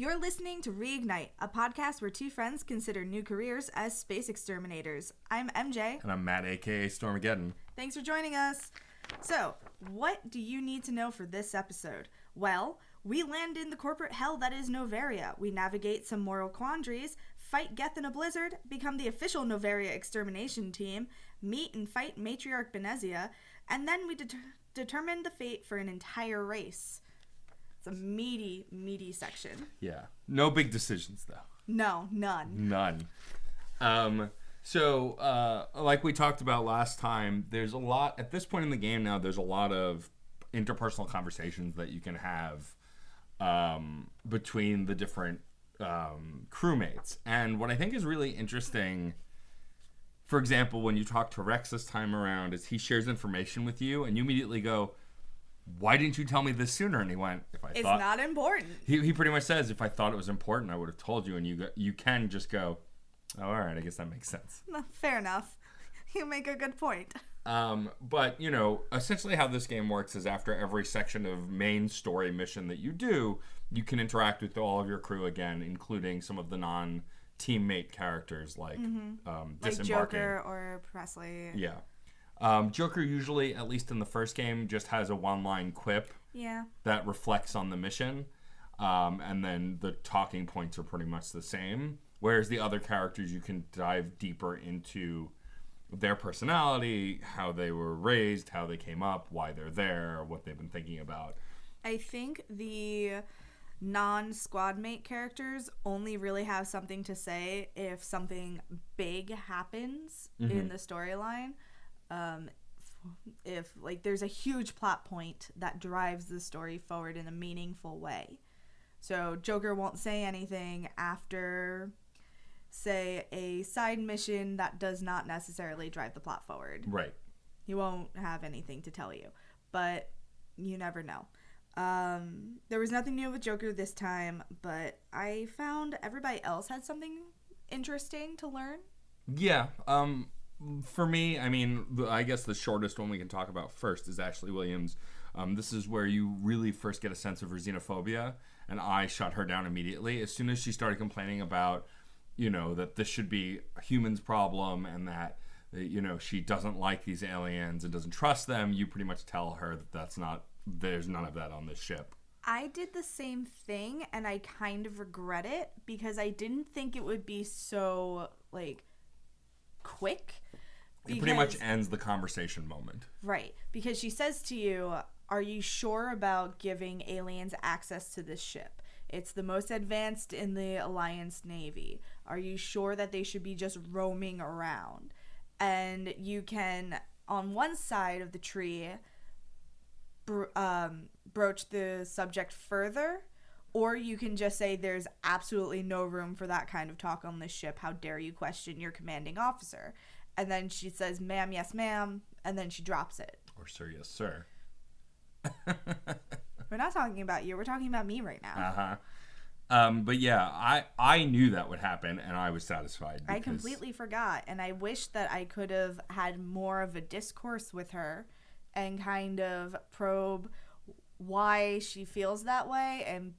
You're listening to Reignite, a podcast where two friends consider new careers as space exterminators. I'm MJ. And I'm Matt, a.k.a. Stormageddon. Thanks for joining us. So, what do you need to know for this episode? Well, we land in the corporate hell that is Noveria. We navigate some moral quandaries, fight Geth in a blizzard, become the official Noveria Extermination team, meet and fight Matriarch Benezia, and then we determine the fate for an entire race. It's a meaty section. Yeah. No big decisions, though. No, none. So, like we talked about last time, there's a lot, at this point in the game now, there's a lot of interpersonal conversations that you can have between the different crewmates. And what I think is really interesting, for example, when you talk to Rex this time around, is he shares information with you, and you immediately go, why didn't you tell me this sooner? And he went, it's not important. He pretty much says, if I thought it was important, I would have told you. And you can just go, oh, all right, I guess that makes sense. No, fair enough. You make a good point. But, you know, essentially how this game works is after every section of main story mission that you do, you can interact with all of your crew again, including some of the non-teammate characters like Disembarking. Joker or Presley. Yeah. Joker usually, at least in the first game, just has a one-line quip that reflects on the mission. And then the talking points are pretty much the same. Whereas the other characters, you can dive deeper into their personality, how they were raised, how they came up, why they're there, what they've been thinking about. I think the non-squad mate characters only really have something to say if something big happens in the storyline. If like there's a huge plot point that drives the story forward in a meaningful way. So Joker won't say anything after, say, a side mission that does not necessarily drive the plot forward. Right. He won't have anything to tell you, but you never know. There was nothing new with Joker this time, but I found everybody else had something interesting to learn. Yeah. For me, I mean, I guess the shortest one we can talk about first is Ashley Williams. This is where you really first get a sense of her xenophobia, and I shut her down immediately. As soon as she started complaining about, you know, that this should be a human's problem and that, you know, she doesn't like these aliens and doesn't trust them, you pretty much tell her that there's none of that on this ship. I did the same thing, and I kind of regret it because I didn't think it would be so, like, quick. It pretty much ends the conversation moment. Right. Because she says to you, are you sure about giving aliens access to this ship? It's the most advanced in the Alliance Navy. Are you sure that they should be just roaming around? And you can, on one side of the tree, broach the subject further, or you can just say there's absolutely no room for that kind of talk on this ship. How dare you question your commanding officer? And then she says, ma'am, yes, ma'am, and then she drops it. Or sir, yes, sir. We're not talking about you. We're talking about me right now. But yeah, I knew that would happen, and I was satisfied. I completely forgot, and I wish that I could have had more of a discourse with her and kind of probe why she feels that way and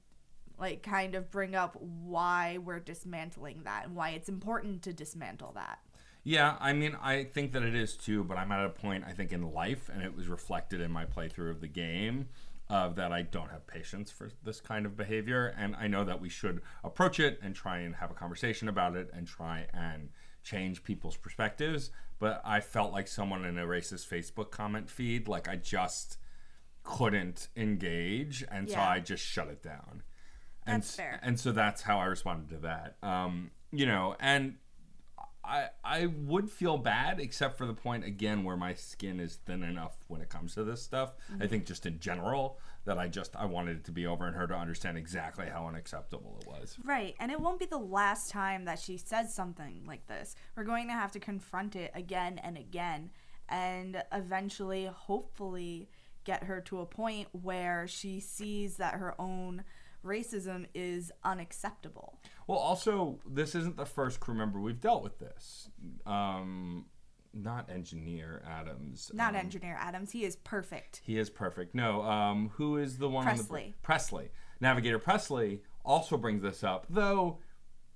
like kind of bring up why we're dismantling that and why it's important to dismantle that. Yeah, I mean, I think that it is too, but I'm at a point, I think, in life, and it was reflected in my playthrough of the game, that I don't have patience for this kind of behavior, and I know that we should approach it and try and have a conversation about it and try and change people's perspectives, but I felt like someone in a racist Facebook comment feed, like I just couldn't engage, and so I just shut it down. That's fair. And so that's how I responded to that. You know, and I would feel bad, except for the point, again, where my skin is thin enough when it comes to this stuff. I think just in general that I wanted it to be over and her to understand exactly how unacceptable it was. Right, and it won't be the last time that she says something like this. We're going to have to confront it again and again, and eventually, hopefully, get her to a point where she sees that her own racism is unacceptable. Well, also, this isn't the first crew member we've dealt with this. not Engineer Adams. Not Engineer Adams. He is perfect. He is perfect. No, who is the one Presley. on the... Presley. Navigator Presley also brings this up, though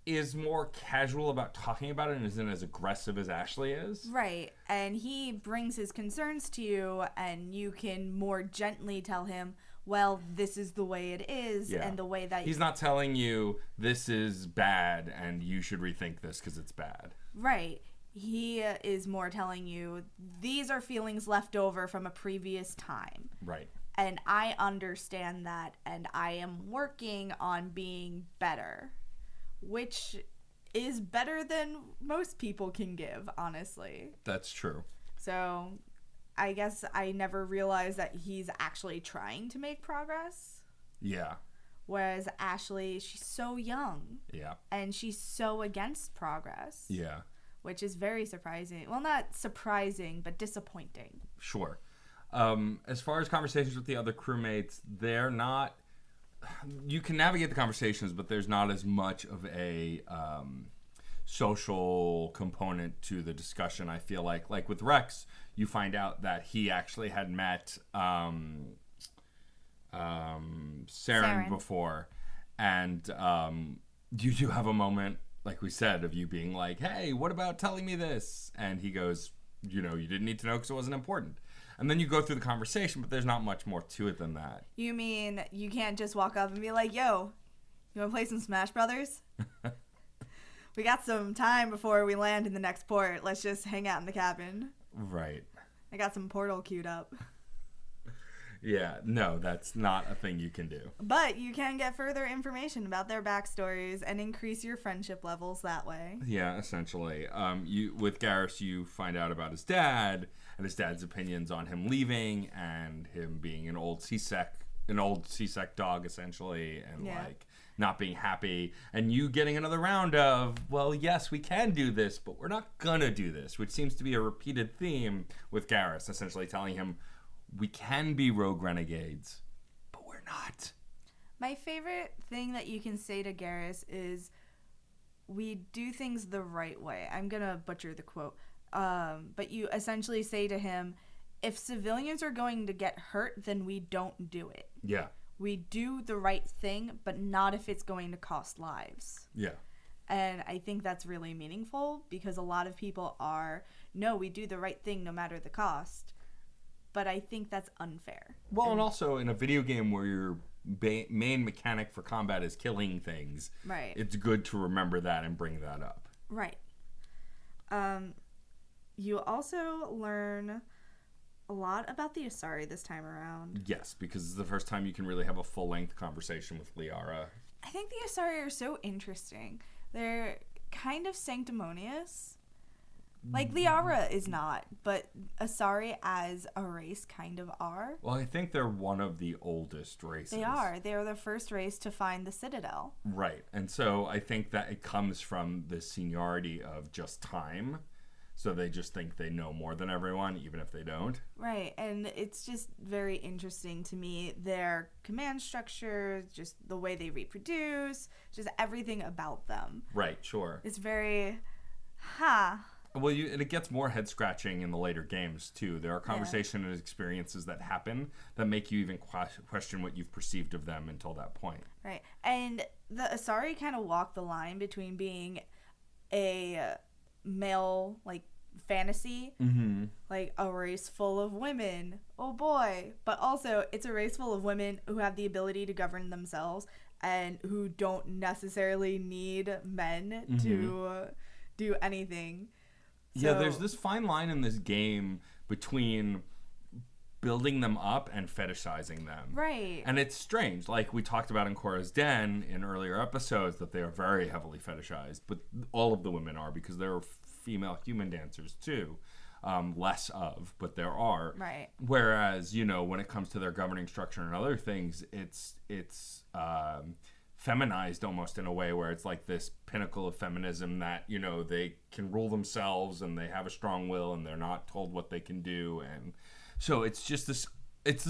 is more casual about talking about it and isn't as aggressive as Ashley is. Right. And he brings his concerns to you, and you can more gently tell him, well, this is the way it is, and the way that... He's not telling you, this is bad, and you should rethink this because it's bad. Right. He is more telling you, these are feelings left over from a previous time. Right. And I understand that, and I am working on being better. Which is better than most people can give, honestly. That's true. So, I guess I never realized that he's actually trying to make progress. Yeah. Whereas Ashley, she's so young. Yeah. And she's so against progress. Yeah. Which is very surprising. Well, not surprising, but disappointing. Sure. As far as conversations with the other crewmates, they're not... You can navigate the conversations, but there's not as much of a social component to the discussion, I feel like. Like with Rex, you find out that he actually had met Saren before. And you do have a moment, like we said, of you being like, hey, what about telling me this? And he goes, you didn't need to know because it wasn't important. And then you go through the conversation, but there's not much more to it than that. You mean you can't just walk up and be like, yo, you want to play some Smash Brothers? We got some time before we land in the next port. Let's just hang out in the cabin. Right. I got some Portal queued up. Yeah, no, that's not a thing you can do. But you can get further information about their backstories and increase your friendship levels that way. Yeah, essentially. With Garrus, you find out about his dad and his dad's opinions on him leaving and him being an old C-sec dog, essentially, and not being happy. And you getting another round of, well, yes, we can do this, but we're not gonna do this, which seems to be a repeated theme with Garrus, essentially telling him, we can be rogue renegades, but we're not. My favorite thing that you can say to Garrus is, we do things the right way. I'm going to butcher the quote. But you essentially say to him, if civilians are going to get hurt, then we don't do it. Yeah. We do the right thing, but not if it's going to cost lives. Yeah. And I think that's really meaningful because a lot of people are, no, we do the right thing no matter the cost. But I think that's unfair. Well, and also in a video game where your main mechanic for combat is killing things, right? It's good to remember that and bring that up. Right. You also learn a lot about the Asari this time around. Yes, because it's the first time you can really have a full-length conversation with Liara. I think the Asari are so interesting. They're kind of sanctimonious. Like, Liara is not, but Asari as a race kind of are. Well, I think they're one of the oldest races. They are. They are the first race to find the Citadel. Right. And so I think that it comes from the seniority of just time. So they just think they know more than everyone, even if they don't. Right. And it's just very interesting to me. Their command structure, just the way they reproduce, just everything about them. Right, sure. It's very, Well, and it gets more head-scratching in the later games, too. There are conversations and experiences that happen that make you even question what you've perceived of them until that point. Right. And the Asari kind of walk the line between being a male, like, fantasy, like a race full of women, oh boy, but also it's a race full of women who have the ability to govern themselves and who don't necessarily need men to do anything. So, yeah, there's this fine line in this game between building them up and fetishizing them. Right. And it's strange. Like we talked about in Cora's Den in earlier episodes that they are very heavily fetishized, but all of the women are because there are female human dancers too. Less of, but there are. Right. Whereas, when it comes to their governing structure and other things, it's feminized almost in a way where it's like this pinnacle of feminism that, they can rule themselves and they have a strong will and they're not told what they can do. And so it's just this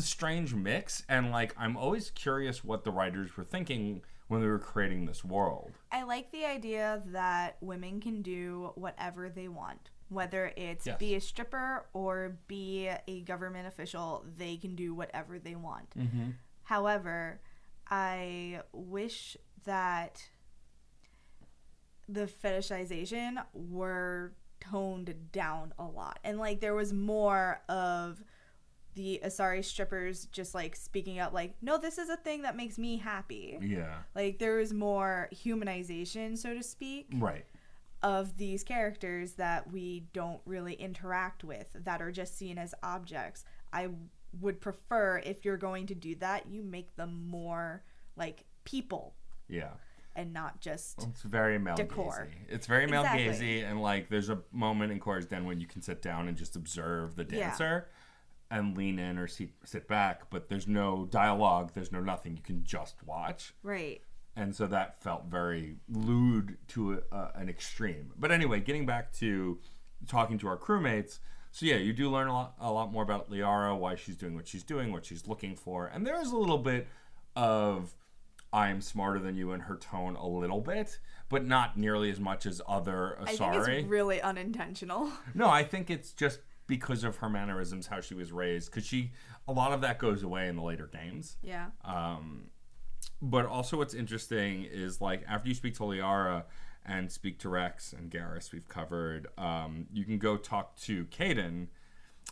strange mix. And like, I'm always curious what the writers were thinking when they were creating this world. I like the idea that women can do whatever they want Whether it's Yes. be a stripper or be a government official, they can do whatever they want. Mm-hmm. However, I wish that the fetishization were toned down a lot. And, like, there was more of the Asari strippers just, like, speaking up, like, no, this is a thing that makes me happy. Yeah. Like, there was more humanization, so to speak, Right. of these characters that we don't really interact with, that are just seen as objects. I would prefer, if you're going to do that, you make them more like people. Yeah. And not just It's very male decor. gazy. It's very male Exactly. gazy, and like there's a moment in Korra's Den when you can sit down and just observe the dancer and lean in or sit back, but there's no dialogue, there's no nothing. You can just watch. Right. And so that felt very lewd to an extreme. But anyway, getting back to talking to our crewmates, so yeah, you do learn a lot more about Liara, why she's doing, what she's looking for. And there is a little bit of I'm smarter than you in her tone a little bit, but not nearly as much as other Asari. I think it's really unintentional. No, I think it's just because of her mannerisms, how she was raised, because a lot of that goes away in the later games. Yeah. But also what's interesting is, like, after you speak to Liara and speak to Rex and Garrus, we've covered, you can go talk to Caden.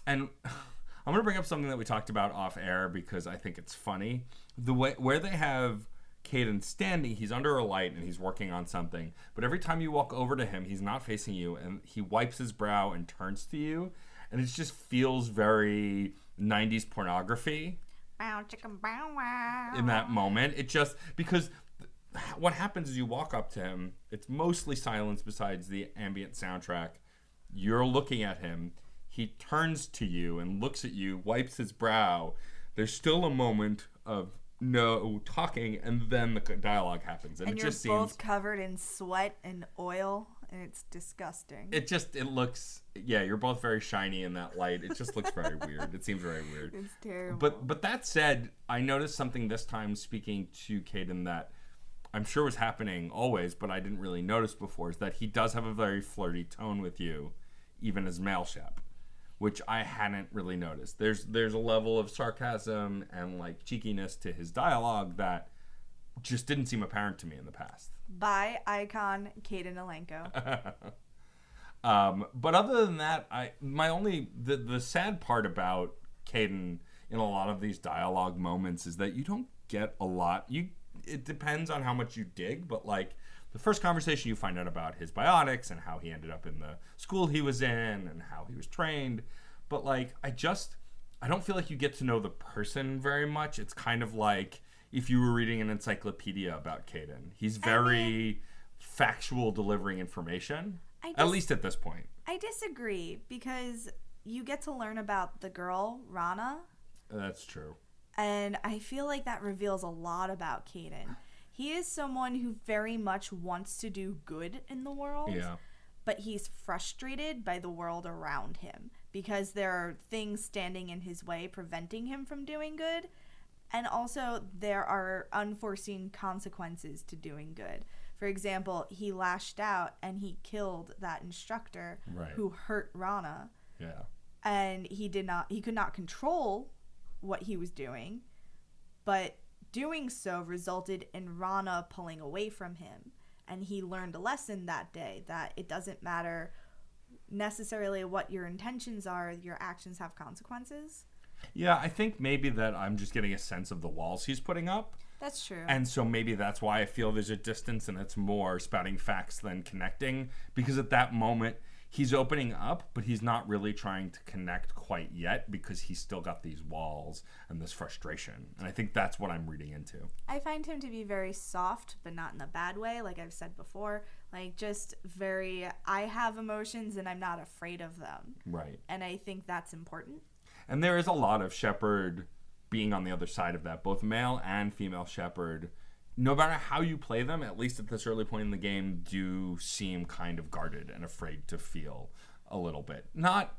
And I'm going to bring up something that we talked about off air because I think it's funny. The way where they have Caden standing, he's under a light and he's working on something. But every time you walk over to him, he's not facing you, and he wipes his brow and turns to you. And it just feels very 90s pornography. Bow, chicken, bow, wow. In that moment. It just, because what happens is you walk up to him, it's mostly silence besides the ambient soundtrack. You're looking at him. He turns to you and looks at you, wipes his brow. There's still a moment of no talking, and then the dialogue happens. And it you're just both seems covered in sweat and oil, and it's disgusting. it looks, yeah, you're both very shiny in that light. It just looks very weird. It seems very weird. It's terrible. But that said, I noticed something this time speaking to Caden that I'm sure was happening always, but I didn't really notice before, is that he does have a very flirty tone with you, even as male Shep, which I hadn't really noticed. There's a level of sarcasm and like cheekiness to his dialogue that just didn't seem apparent to me in the past. By icon Caden Alenko. But other than that, the sad part about Caden in a lot of these dialogue moments is that you don't get a lot. It depends on how much you dig, but like the first conversation you find out about his biotics and how he ended up in the school he was in and how he was trained. But like I don't feel like you get to know the person very much. It's kind of like if you were reading an encyclopedia about Caden. He's very factual, delivering information. At least at this point. I disagree, because you get to learn about the girl, Rana. That's true. And I feel like that reveals a lot about Caden. He is someone who very much wants to do good in the world. Yeah. But he's frustrated by the world around him because there are things standing in his way preventing him from doing good. And also there are unforeseen consequences to doing good. For example, he lashed out and he killed that instructor who hurt Rana. Yeah. And he could not control what he was doing, but doing so resulted in Rana pulling away from him. And he learned a lesson that day that it doesn't matter necessarily what your intentions are, your actions have consequences. Yeah, I think maybe that I'm just getting a sense of the walls he's putting up. That's true. And so maybe that's why I feel there's a distance and it's more spouting facts than connecting. Because at that moment, he's opening up, but he's not really trying to connect quite yet because he's still got these walls and this frustration. And I think that's what I'm reading into. I find him to be very soft, but not in a bad way, like I've said before. Like, just very, I have emotions and I'm not afraid of them. Right. And I think that's important. And there is a lot of Shepard being on the other side of that, both male and female Shepard. No matter how you play them, at least at this early point in the game, do seem kind of guarded and afraid to feel a little bit. Not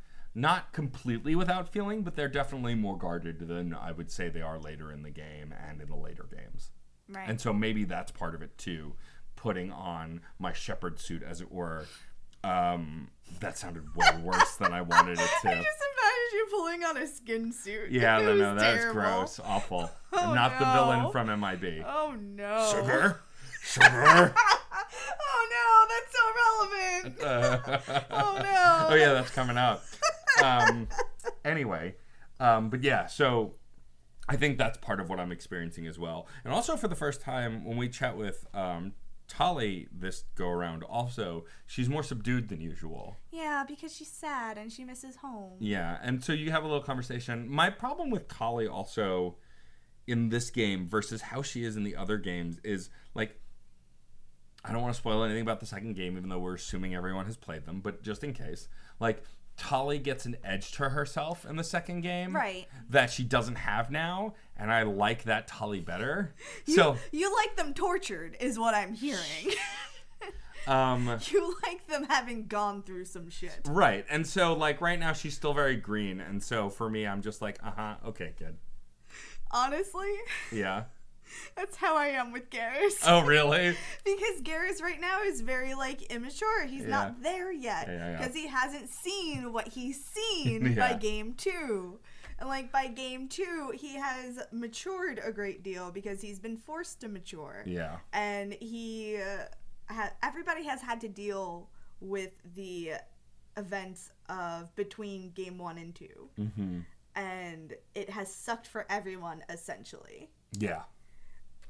completely without feeling, but they're definitely more guarded than I would say they are later in the game and in the later games. Right. And so maybe that's part of it too, putting on my Shepard suit, as it were. That sounded way worse than I wanted it to. I just imagined you pulling on a skin suit. Yeah, no, that's terrible. Gross. Awful. Oh, I'm not the no. villain from MIB. Oh, no. Sugar? Sugar? Oh, no, that's so relevant. Oh, no. Oh, yeah, that's coming up. Anyway, but yeah, so I think that's part of what I'm experiencing as well. And also for the first time, when we chat with Tali this go around, also, she's more subdued than usual. Yeah, because she's sad and she misses home. Yeah, and so you have a little conversation. My problem with Tali also in this game versus how she is in the other games is, like, I don't want to spoil anything about the second game, even though we're assuming everyone has played them, but just in case, like, Tali gets an edge to herself in the second game, right? That she doesn't have now, and I like that Tali better. You like them tortured, is what I'm hearing. You like them having gone through some shit, right? And so, like, right now she's still very green, and so for me, I'm just like, okay, good. Honestly, yeah. That's how I am with Garrus. Oh, really? Because Garrus right now is very, like, immature. He's not there yet. Because he hasn't seen what he's seen by game 2. And, like, by game 2, he has matured a great deal because he's been forced to mature. Yeah. And he... everybody has had to deal with the events of between game 1 and 2. Mm-hmm. And it has sucked for everyone, essentially. Yeah.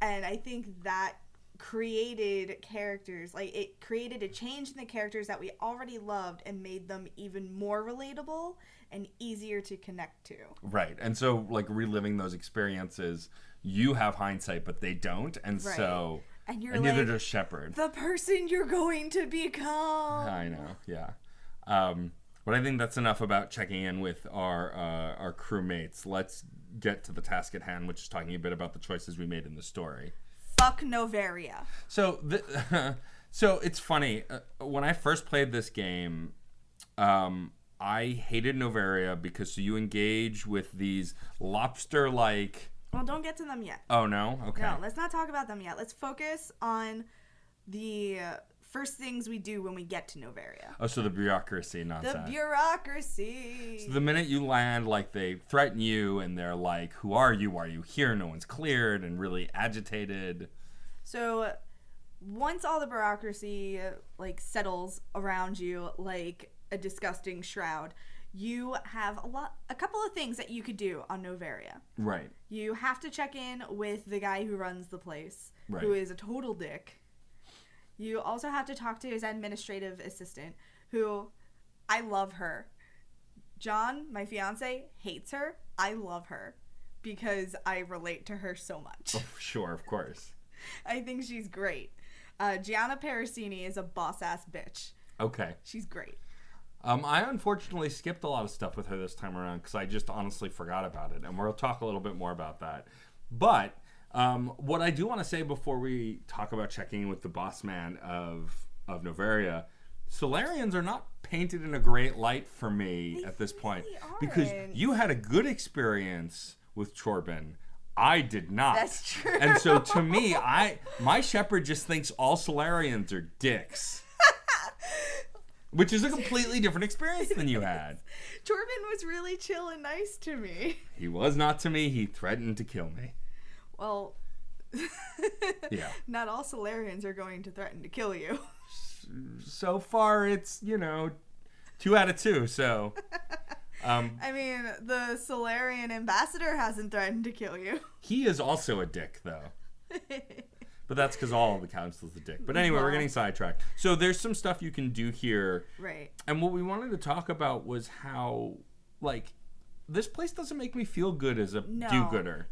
And I think that created characters, like, it created a change in the characters that we already loved and made them even more relatable and easier to connect to. Right. And so, like, reliving those experiences, you have hindsight, but they don't. And so, and neither does Shepard. The person you're going to become. I know, yeah. But I think that's enough about checking in with our crewmates. Let's get to the task at hand, which is talking a bit about the choices we made in the story. Fuck Noveria. So, so it's funny. When I first played this game, I hated Noveria because you engage with these lobster-like... Well, don't get to them yet. Oh, no? Okay. No, let's not talk about them yet. Let's focus on the... first things we do when we get to Noveria. Oh, so the bureaucracy nonsense. The bureaucracy. So the minute you land, like, they threaten you, and they're like, who are you? Why are you here? No one's cleared, and really agitated. So once all the bureaucracy, like, settles around you like a disgusting shroud, you have a couple of things that you could do on Noveria. Right. You have to check in with the guy who runs the place, right, who is a total dick. You also have to talk to his administrative assistant, who, I love her. John, my fiance, hates her. I love her because I relate to her so much. Oh, sure, of course. I think she's great. Gianna Parasini is a boss-ass bitch. Okay. She's great. I unfortunately skipped a lot of stuff with her this time around because I just honestly forgot about it, and we'll talk a little bit more about that. But... what I do want to say before we talk about checking in with the boss man of Noveria, Solarians are not painted in a great light for me at this point. Aren't. Because you had a good experience with Chorbin. I did not. That's true. And so to me, my Shepard just thinks all Solarians are dicks. Which is a completely different experience than you had. Chorbin was really chill and nice to me. He was not to me. He threatened to kill me. Well, yeah. Not all Solarians are going to threaten to kill you. So far, it's, 2 out of 2, so... I mean, the Solarian ambassador hasn't threatened to kill you. He is also a dick, though. But that's because all of the council's a dick. But anyway, we're getting sidetracked. So there's some stuff you can do here. Right. And what we wanted to talk about was how, like, this place doesn't make me feel good as a do-gooder.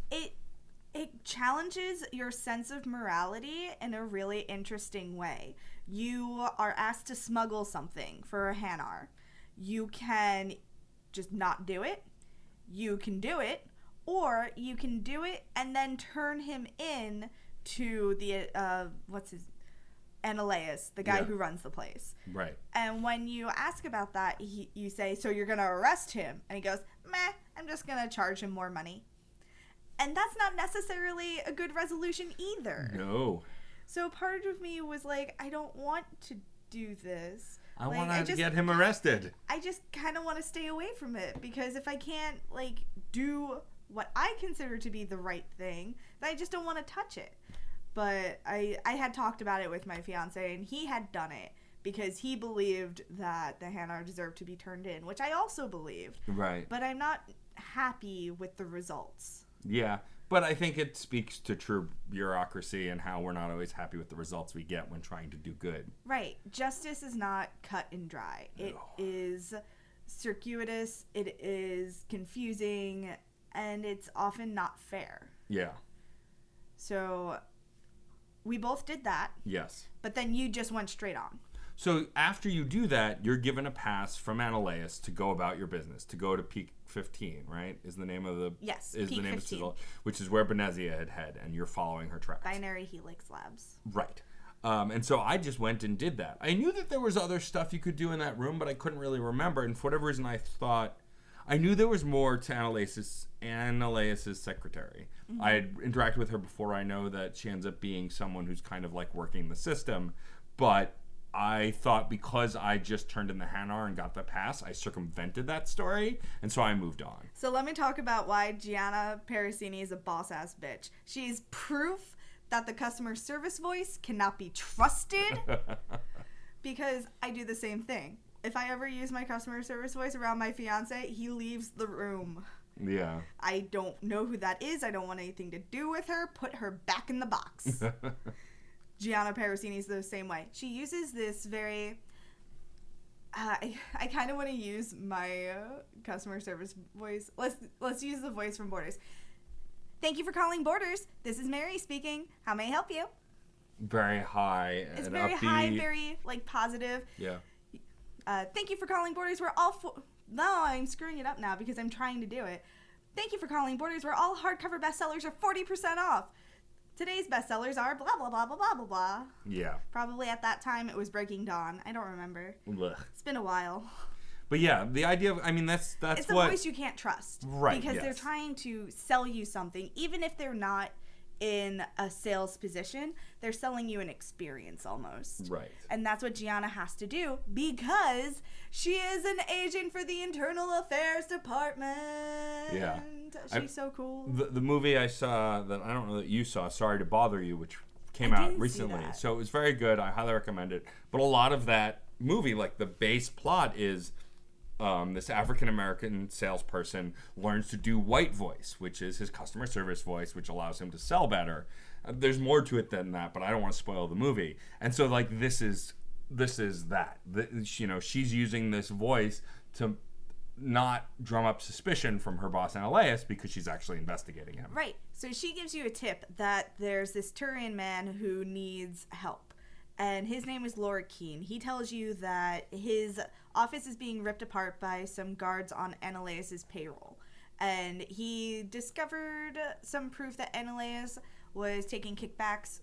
It challenges your sense of morality in a really interesting way. You are asked to smuggle something for a Hanar. You can just not do it. You can do it. Or you can do it and then turn him in to the, Ananias, the guy who runs the place. Right. And when you ask about that, you say, so you're going to arrest him? And he goes, meh, I'm just going to charge him more money. And that's not necessarily a good resolution either. No. So part of me was like, I don't want to do this. I want to get him arrested. I just kind of want to stay away from it, because if I can't, like, do what I consider to be the right thing, then I just don't want to touch it. But I had talked about it with my fiance, and he had done it because he believed that the Hanar deserved to be turned in, which I also believed. Right. But I'm not happy with the results. Yeah. But I think it speaks to true bureaucracy and how we're not always happy with the results we get when trying to do good. Right. Justice is not cut and dry. It is circuitous, it is confusing, and it's often not fair. Yeah. So we both did that. Yes. But then you just went straight on. So after you do that, you're given a pass from Annaleus to go about your business, to go to Peak 15, right? Is the name of the... Yes, is Peak the name 15. Of which is where Benezia had head, and you're following her tracks. Binary Helix Labs. Right. And so I just went and did that. I knew that there was other stuff you could do in that room, but I couldn't really remember. And for whatever reason, I thought... I knew there was more to Annaleus' secretary. Mm-hmm. I had interacted with her before. I know that she ends up being someone who's kind of like working the system, but... I thought because I just turned in the Hanar and got the pass, I circumvented that story, and so I moved on. So let me talk about why Gianna Parasini is a boss-ass bitch. She's proof that the customer service voice cannot be trusted, because I do the same thing. If I ever use my customer service voice around my fiance, he leaves the room. Yeah. I don't know who that is. I don't want anything to do with her. Put her back in the box. Gianna Parasini is the same way. She uses this very... I kind of want to use my customer service voice. Let's use the voice from Borders. Thank you for calling Borders. This is Mary speaking. How may I help you? Very high. It's very upbeat. high, very like positive. Yeah. Thank you for calling Borders. We're all... No, I'm screwing it up now because I'm trying to do it. Thank you for calling Borders. Where all hardcover bestsellers are 40% off. Today's bestsellers are blah, blah, blah, blah, blah, blah, blah. Yeah. Probably at that time it was Breaking Dawn. I don't remember. Blech. It's been a while. But yeah, the idea of, I mean, that's it's what... a voice you can't trust. Right, Because yes. they're trying to sell you something. Even if they're not in a sales position, they're selling you an experience almost. Right. And that's what Gianna has to do because she is an agent for the Internal Affairs Department. Yeah. She's so cool. The movie I saw that I don't know that you saw, Sorry to Bother You, which came out recently. So it was very good. I highly recommend it. But a lot of that movie, like the base plot is this African-American salesperson learns to do white voice, which is his customer service voice, which allows him to sell better. There's more to it than that, but I don't want to spoil the movie. And so like this is that. You know, she's using this voice to not drum up suspicion from her boss Annaleus because she's actually investigating him. Right. So she gives you a tip that there's this Turian man who needs help. And his name is Laura Keene. He tells you that his office is being ripped apart by some guards on Annaleus' payroll. And he discovered some proof that Annaleus was taking kickbacks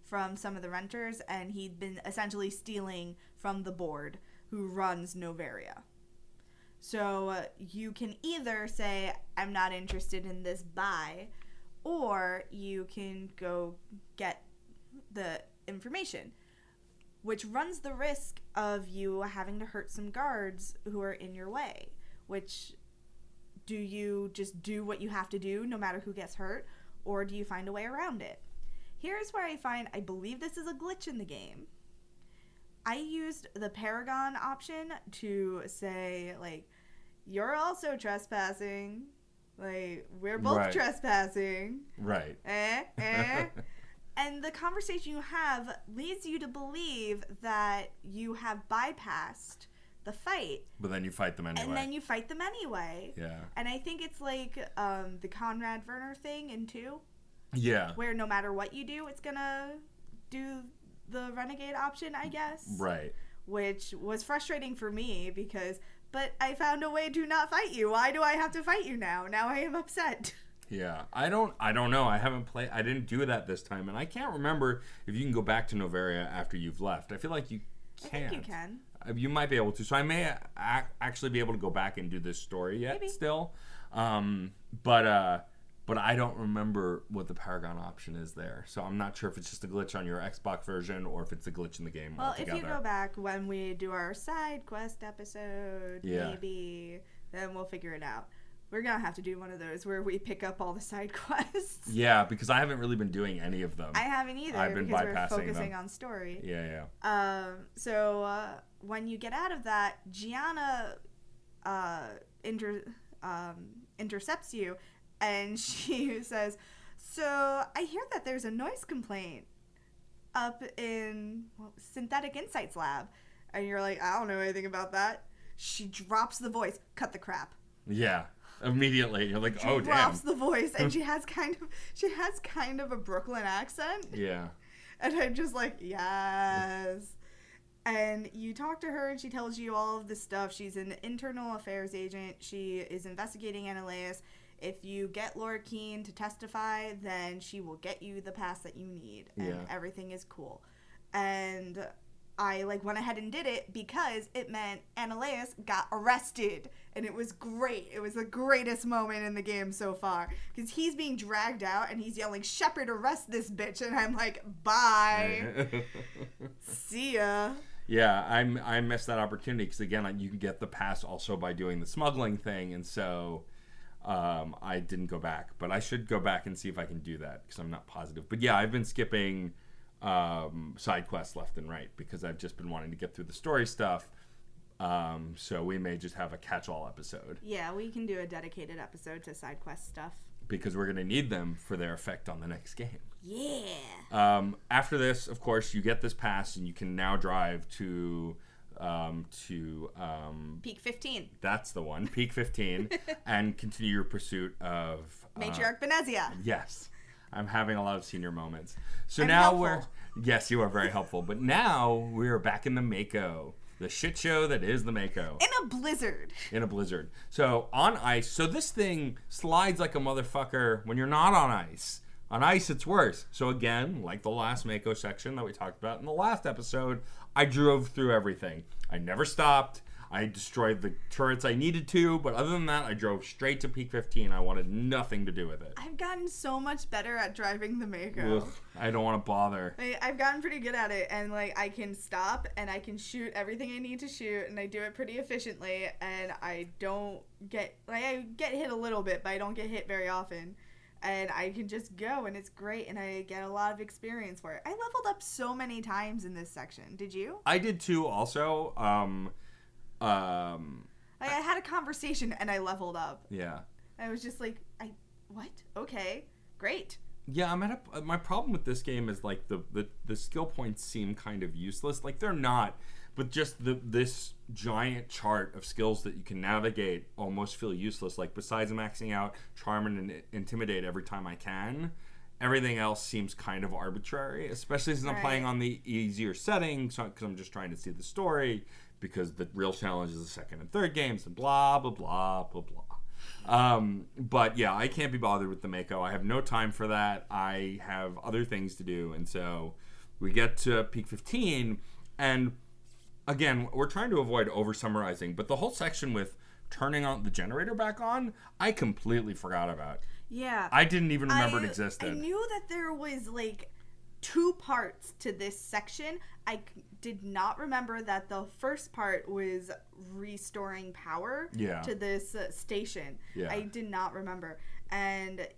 from some of the renters, and he'd been essentially stealing from the board who runs Noveria. So you can either say, I'm not interested in this buy, or you can go get the information, which runs the risk of you having to hurt some guards who are in your way. Which, do you just do what you have to do no matter who gets hurt, or do you find a way around it? Here's where I believe this is a glitch in the game. I used the Paragon option to say, like, you're also trespassing. Like, we're both trespassing. Right. And the conversation you have leads you to believe that you have bypassed the fight. But then you fight them anyway. Yeah. And I think it's like the Conrad Werner thing in 2. Yeah. Where no matter what you do, it's going to do the renegade option, I guess. Right. Which was frustrating for me because, but I found a way to not fight you. Why do I have to fight you now? Now I am upset. Yeah. I don't know. I didn't do that this time, and I can't remember if you can go back to Noveria after you've left. I feel like you can. I think you can. You might be able to. So I may actually be able to go back and do this story yet. Maybe. Still. But but I don't remember what the Paragon option is there. So I'm not sure if it's just a glitch on your Xbox version or if it's a glitch in the game altogether. Well, if you go back when we do our side quest episode, maybe, then we'll figure it out. We're going to have to do one of those where we pick up all the side quests. Yeah, because I haven't really been doing any of them. I haven't either. I've been because bypassing we're focusing them on story. Yeah. So when you get out of that, Gianna intercepts you, and she says, "So I hear that there's a noise complaint up in Synthetic Insights Lab," and you're like, "I don't know anything about that." She drops the voice. Cut the crap. Yeah. Immediately, you're like, "Oh, damn!" Drops the voice, and she has kind of a Brooklyn accent. Yeah. And I'm just like, yes. And you talk to her, and she tells you all of this stuff. She's an internal affairs agent. She is investigating Annaleus. If you get Laura Keene to testify, then she will get you the pass that you need, and everything is cool. And I went ahead and did it because it meant Annaleus got arrested, and it was great. It was the greatest moment in the game so far because he's being dragged out and he's yelling, "Shepard, arrest this bitch!" And I'm like, "Bye, see ya." Yeah, I missed that opportunity because again, you can get the pass also by doing the smuggling thing, and so I didn't go back. But I should go back and see if I can do that because I'm not positive. But yeah, I've been skipping side quests left and right because I've just been wanting to get through the story stuff. So we may just have a catch-all episode. Yeah, we can do a dedicated episode to side quest stuff because we're going to need them for their effect on the next game. Yeah. After this, of course, you get this pass and you can now drive to Peak 15. That's the one, Peak 15, and continue your pursuit of Matriarch Benezia. Yes. I'm having a lot of senior moments. So I'm now helpful. Yes, you are very helpful. But now we're back in the Mako, the shit show that is the Mako. In a blizzard. So on ice. So this thing slides like a motherfucker when you're not on ice. On ice, it's worse. So again, like the last Mako section that we talked about in the last episode, I drove through everything. I never stopped. I destroyed the turrets I needed to, but other than that, I drove straight to Peak 15. I wanted nothing to do with it. I've gotten so much better at driving the Mako. Ugh, I don't want to bother. I've gotten pretty good at it, and I can stop and I can shoot everything I need to shoot, and I do it pretty efficiently, and I don't get I get hit a little bit, but I don't get hit very often. And I can just go, and it's great, and I get a lot of experience for it. I leveled up so many times in this section. Did you? I did too, also. I had a conversation, and I leveled up. Yeah. I was just like, what? Okay, great. Yeah, my problem with this game is, the skill points seem kind of useless. They're not, but just this giant chart of skills that you can navigate almost feel useless. Besides maxing out Charm and Intimidate every time I can, everything else seems kind of arbitrary, especially since I'm playing on the easier settings, because I'm just trying to see the story, because the real challenge is the second and third games, and blah, blah, blah, blah, blah. But yeah, I can't be bothered with the Mako. I have no time for that. I have other things to do, and so we get to Peak 15, and again, we're trying to avoid over-summarizing, but the whole section with turning on the generator back on, I completely forgot about. Yeah. I didn't even remember it existed. I knew that there was, 2 parts to this section. I did not remember that the first part was restoring power to this station. Yeah. I did not remember. And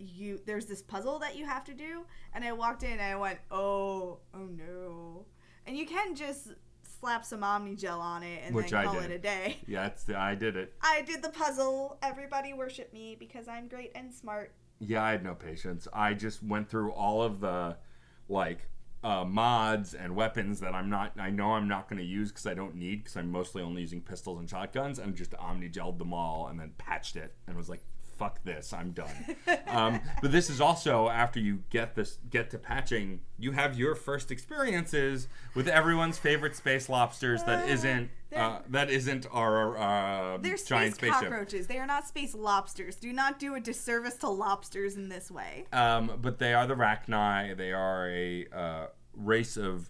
there's this puzzle that you have to do, and I walked in and I went, oh no. And you can just slap some Omnigel on it and then call it a day. Yeah, I did it. I did the puzzle. Everybody worship me because I'm great and smart. Yeah, I had no patience. I just went through all of the mods and weapons that I know I'm not going to use because I don't need, because I'm mostly only using pistols and shotguns, and just Omnigelled them all and then patched it and was like, fuck this, I'm done. But this is also, after you get to patching, you have your first experiences with everyone's favorite space lobsters that isn't our they're giant space spaceship. Cockroaches. They are not space lobsters. Do not do a disservice to lobsters in this way. But they are the Rachni. They are a race of...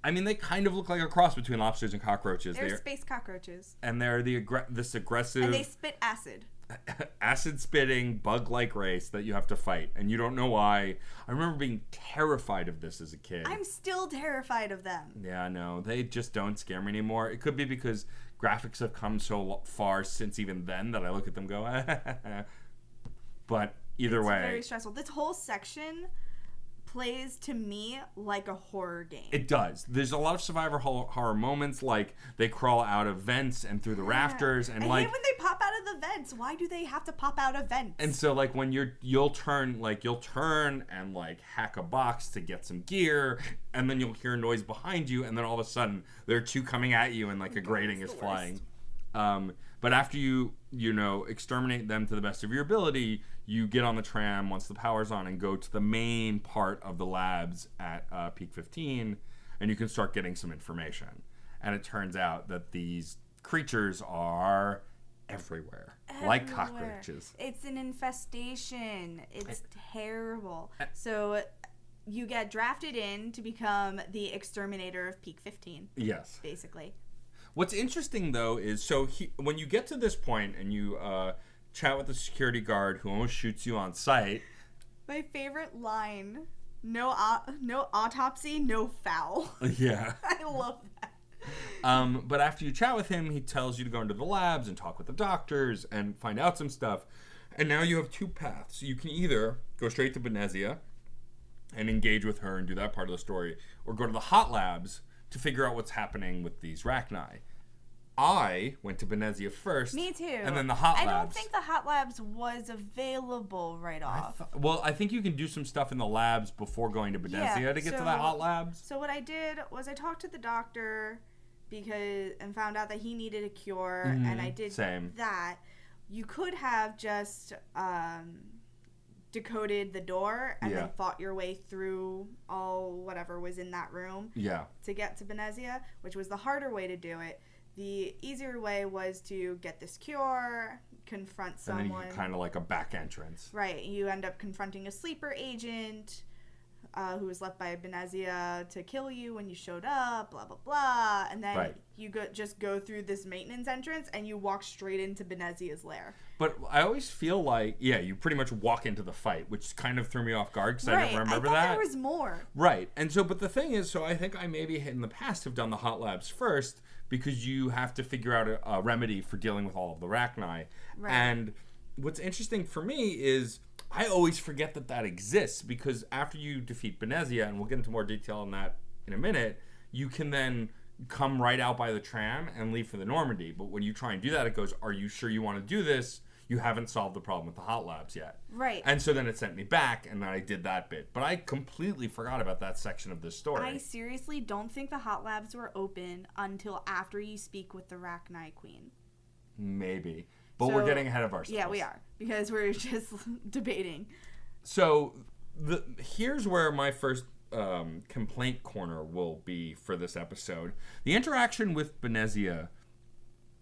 they kind of look like a cross between lobsters and cockroaches. They're space cockroaches. And they're this aggressive... And they spit acid. acid-spitting, bug-like race that you have to fight, and you don't know why. I remember being terrified of this as a kid. I'm still terrified of them. Yeah, no, they just don't scare me anymore. It could be because graphics have come so far since even then that I look at them and go, but either way. It's very stressful. This whole section plays to me like a horror game. It does. There's a lot of survivor horror moments, like they crawl out of vents and through the rafters, and I like hate when they pop out of the vents. Why do they have to pop out of vents? And so like when you'll turn and like hack a box to get some gear, and then you'll hear a noise behind you, and then all of a sudden there are two coming at you, and like a grating is flying. But after you exterminate them to the best of your ability, you get on the tram once the power's on and go to the main part of the labs at Peak 15, and you can start getting some information. And it turns out that these creatures are everywhere. Like cockroaches. It's an infestation. It's terrible. So you get drafted in to become the exterminator of Peak 15. Yes. Basically. What's interesting, though, is when you get to this point and you chat with the security guard who almost shoots you on sight. My favorite line, no autopsy, no foul. Yeah. I love that. But after you chat with him, he tells you to go into the labs and talk with the doctors and find out some stuff. And now you have two paths. You can either go straight to Benezia and engage with her and do that part of the story, or go to the hot labs to figure out what's happening with these Rachni. I went to Benezia first. Me too. And then the hot labs. I don't think the hot labs was available right off. I think you can do some stuff in the labs before going to Benezia to get to the hot labs. So what I did was I talked to the doctor and found out that he needed a cure, and I did that. You could have just decoded the door and then fought your way through whatever was in that room to get to Benezia, which was the harder way to do it. The easier way was to get this cure, confront someone. And then you kind of like a back entrance. Right. You end up confronting a sleeper agent who was left by Benezia to kill you when you showed up, blah, blah, blah. And then you just go through this maintenance entrance and you walk straight into Benezia's lair. But I always feel like, you pretty much walk into the fight, which kind of threw me off guard because I didn't remember that. I thought there was more. Right. And so, but the thing is, I think I maybe in the past have done the hot labs first because you have to figure out a remedy for dealing with all of the Rachni. Right. And what's interesting for me is I always forget that exists because after you defeat Benezia, and we'll get into more detail on that in a minute, you can then come right out by the tram and leave for the Normandy. But when you try and do that, it goes, are you sure you want to do this? You haven't solved the problem with the hot labs yet. Right. And so then it sent me back, and then I did that bit. But I completely forgot about that section of this story. I seriously don't think the hot labs were open until after you speak with the Rachni Queen. Maybe. But we're getting ahead of ourselves. Yeah, we are. Because we're just debating. So here's where my first complaint corner will be for this episode. The interaction with Benezia,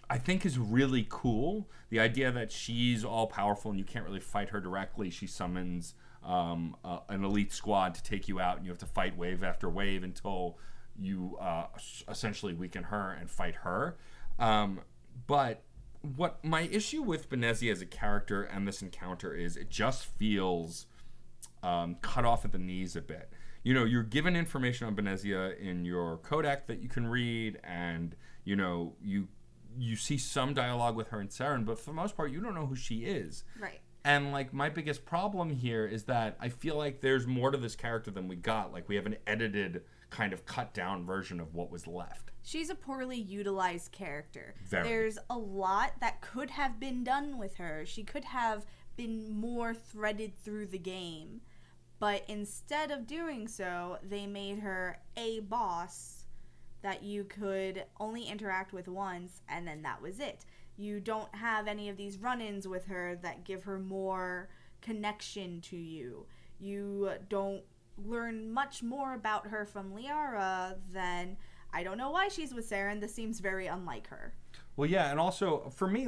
I think, is really cool. The idea that she's all powerful and you can't really fight her directly. She summons an elite squad to take you out, and you have to fight wave after wave until you essentially weaken her and fight her. But what my issue with Benezia as a character and this encounter is, it just feels cut off at the knees a bit. You're given information on Benezia in your codec that you can read, and you see some dialogue with her and Saren, but for the most part, you don't know who she is. Right. And, my biggest problem here is that I feel like there's more to this character than we got. We have an edited, kind of cut-down version of what was left. She's a poorly utilized character. Very. There's a lot that could have been done with her. She could have been more threaded through the game. But instead of doing so, they made her a boss that you could only interact with once, and then that was it. You don't have any of these run-ins with her that give her more connection to you. You don't learn much more about her from Liara than, I don't know why she's with Saren. This seems very unlike her. Well, yeah, and also, for me,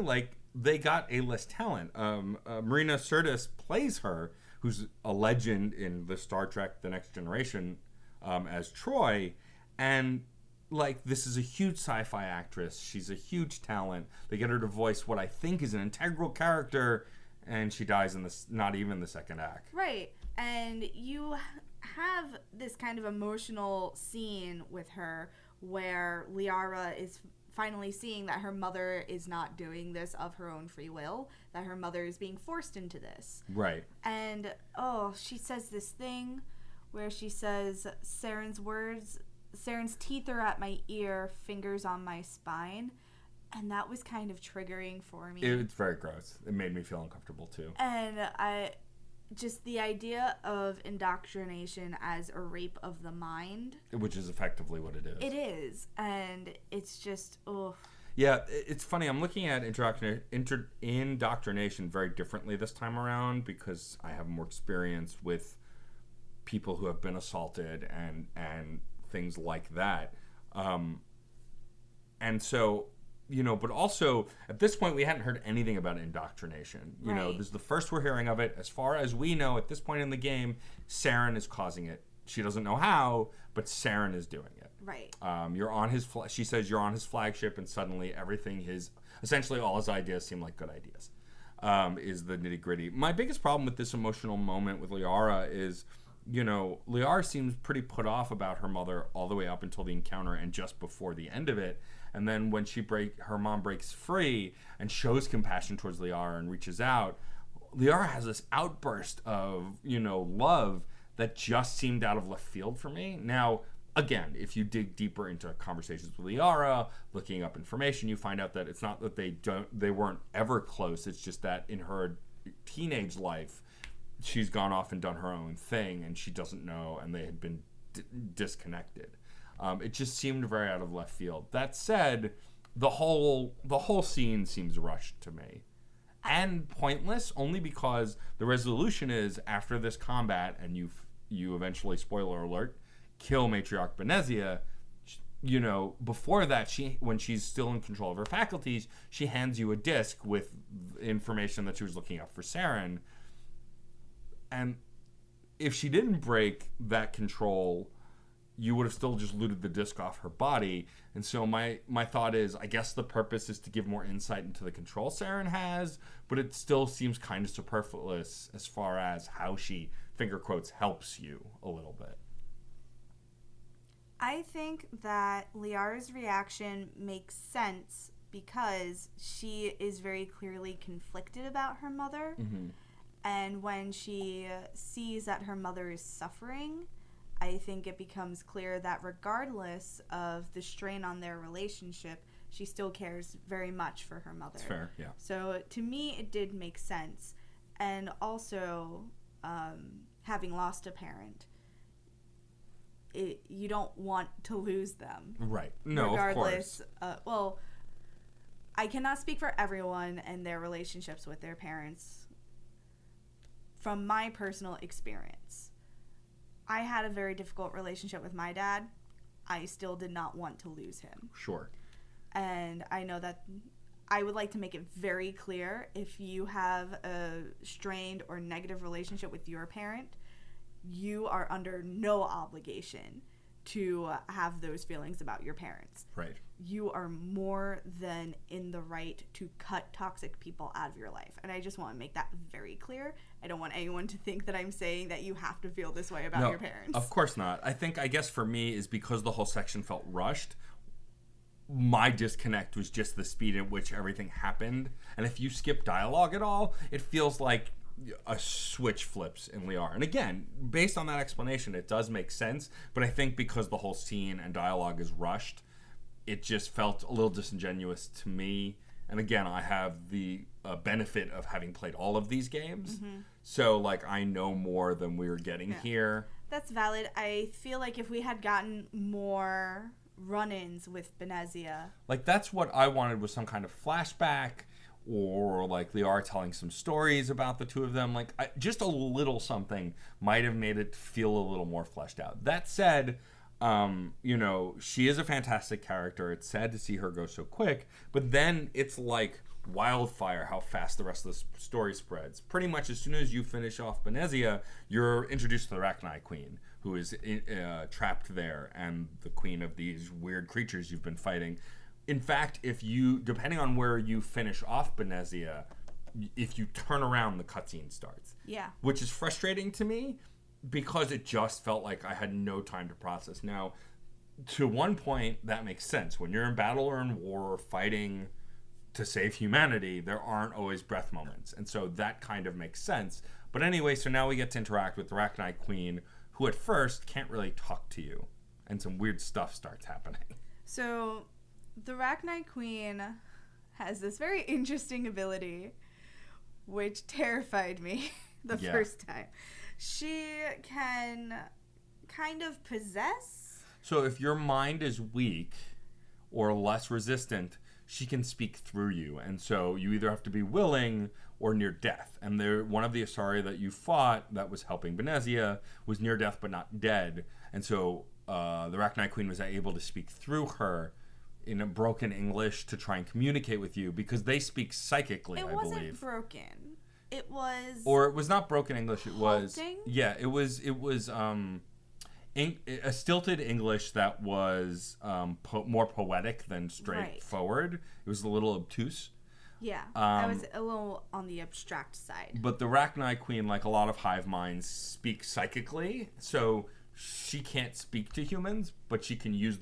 they got A-list talent. Marina Sirtis plays her, who's a legend in the Star Trek The Next Generation as Troy, and like, this is a huge sci-fi actress. She's a huge talent. They get her to voice what I think is an integral character, and she dies in this, not even the second act. Right. And you have this kind of emotional scene with her where Liara is finally seeing that her mother is not doing this of her own free will, that her mother is being forced into this. Right. And, she says this thing where she says, Saren's teeth are at my ear, fingers on my spine. And that was kind of triggering for me. It's very gross. It made me feel uncomfortable, too. And just the idea of indoctrination as a rape of the mind. Which is effectively what it is. It is. And it's just, Yeah, it's funny. I'm looking at indoctrination very differently this time around because I have more experience with people who have been assaulted and things like that. And so, but also at this point we hadn't heard anything about indoctrination. This is the first we're hearing of it. As far as we know at this point in the game, Saren is causing it. She doesn't know how, but Saren is doing it. Right. You're on his. She says you're on his flagship, and suddenly everything essentially all his ideas seem like good ideas. Is the nitty gritty. My biggest problem with this emotional moment with Liara is, Liara seems pretty put off about her mother all the way up until the encounter and just before the end of it. And then when her mom breaks free and shows compassion towards Liara and reaches out, Liara has this outburst of, love that just seemed out of left field for me. Now, again, if you dig deeper into conversations with Liara, looking up information, you find out that it's not that they weren't ever close. It's just that in her teenage life, she's gone off and done her own thing, and she doesn't know, and they had been disconnected. It just seemed very out of left field. That said, the whole scene seems rushed to me, and pointless only because the resolution is after this combat, and you eventually, spoiler alert, kill Matriarch Benezia. Before that, when she's still in control of her faculties, she hands you a disc with information that she was looking up for Saren. And if she didn't break that control, you would have still just looted the disc off her body. And so my thought is, I guess the purpose is to give more insight into the control Saren has, but it still seems kind of superfluous as far as how she, finger quotes, helps you a little bit. I think that Liara's reaction makes sense because she is very clearly conflicted about her mother. Mm-hmm. And when she sees that her mother is suffering, I think it becomes clear that regardless of the strain on their relationship, she still cares very much for her mother. That's fair, yeah. So to me, it did make sense. And also, having lost a parent, you don't want to lose them. Right. No, regardless, of course. I cannot speak for everyone and their relationships with their parents. From my personal experience, I had a very difficult relationship with my dad. I still did not want to lose him. Sure. And I know that I would like to make it very clear, if you have a strained or negative relationship with your parent, you are under no obligation to have those feelings about your parents. Right. You are more than in the right to cut toxic people out of your life. And I just want to make that very clear. I don't want anyone to think that I'm saying that you have to feel this way about your parents. Of course not. I guess for me is because the whole section felt rushed, my disconnect was just the speed at which everything happened. And if you skip dialogue at all, it feels like a switch flips in Liara. And again, based on that explanation, it does make sense. But I think because the whole scene and dialogue is rushed, it just felt a little disingenuous to me. And again, I have the benefit of having played all of these games. Mm-hmm. So, I know more than we were getting here. That's valid. I feel like if we had gotten more run-ins with Benezia. That's what I wanted, was some kind of flashback, or Liara telling some stories about the two of them. Just a little something might have made it feel a little more fleshed out. That said, she is a fantastic character. It's sad to see her go so quick, but then it's like wildfire how fast the rest of the story spreads. Pretty much as soon as you finish off Benezia, you're introduced to the Rachni Queen, who is trapped there, and the queen of these weird creatures you've been fighting. In fact, if you, depending on where you finish off Benezia, if you turn around, the cutscene starts. Yeah. Which is frustrating to me because it just felt like I had no time to process. Now, to one point, that makes sense. When you're in battle or in war or fighting to save humanity, there aren't always breath moments. And so that kind of makes sense. But anyway, so now we get to interact with the Rachni Queen, who at first can't really talk to you. And some weird stuff starts happening. So the Rachni Queen has this very interesting ability, which terrified me the first time. She can kind of possess. So if your mind is weak or less resistant, she can speak through you. And so you either have to be willing or near death. And one of the Asari that you fought that was helping Benezia was near death but not dead. And so the Rachni Queen was able to speak through her in a broken English to try and communicate with you because they speak psychically, I believe. It wasn't broken. It was... Or it was not broken English. It was... halting? Yeah, it was a stilted English that was more poetic than straightforward. Right. It was a little obtuse. Yeah, I was a little on the abstract side. But the Rachni Queen, like a lot of hive minds, speak psychically. So she can't speak to humans, but she can use